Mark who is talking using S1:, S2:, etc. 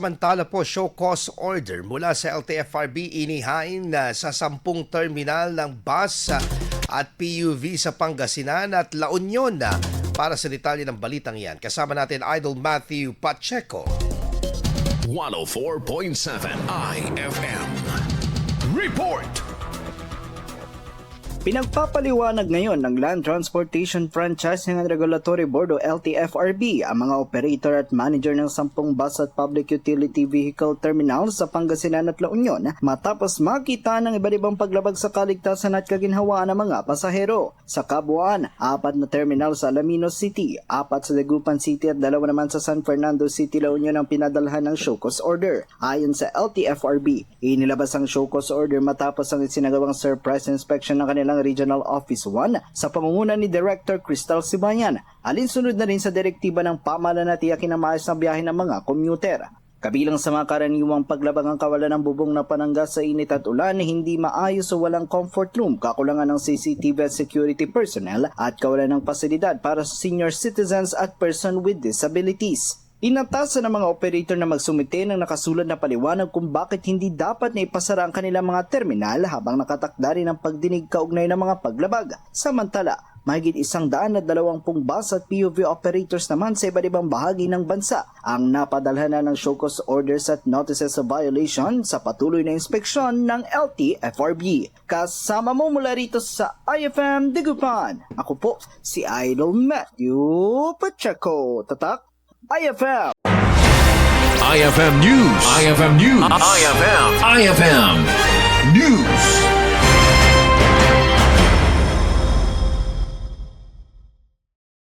S1: Samantala po, show cause order mula sa LTFRB inihain sa 10 terminal ng bus at PUV sa Pangasinan at La Union. Para sa detalye ng balitang yan, kasama natin Idol Matthew Pacheco.
S2: 104.7 IFM. Report!
S3: Pinagpapaliwanag ngayon ng Land Transportation Franchising and Regulatory Board o LTFRB ang mga operator at manager ng 10 bus at public utility vehicle terminals sa Pangasinan at La Union matapos makita ng iba't ibang paglabag sa kaligtasan at kaginhawaan ng mga pasahero. Sa kabuuan, 4 na terminal sa Alaminos City, 4 sa Dagupan City at 2 naman sa San Fernando City, La Union ang pinadalhan ng show cause order. Ayon sa LTFRB, inilabas ang show cause order matapos ang isinagawang surprise inspection ng kanilang Regional Office 1 sa pangunguna ni Director Crystal Sibayan. Alinsunod na rin sa direktiba ng pamahalaan na tiyakin ang maayos na biyahe ng mga commuter. Kabilang sa mga karaniwang paglabag ang kawalan ng bubong na panangga sa init at ulan, hindi maayos o walang comfort room, kakulangan ng CCTV at security personnel at kawalan ng pasilidad para sa senior citizens at person with disabilities. Inatasan ng mga operator na magsumite ng nakasulat na paliwanag kung bakit hindi dapat na ipasara ang kanilang mga terminal habang nakatakda rin ang pagdinig kaugnay ng mga paglabag. Samantala, mahigit 120 bus at PUV operators naman sa iba't ibang bahagi ng bansa ang napadalhan na ng show cause orders at notices of violation sa patuloy na inspeksyon ng LTFRB. Kasama mo mula rito sa IFM Dagupan. Ako po si Idol Matthew Pacheco. Tatak IFM.
S2: IFM News. IFM News. IFM News.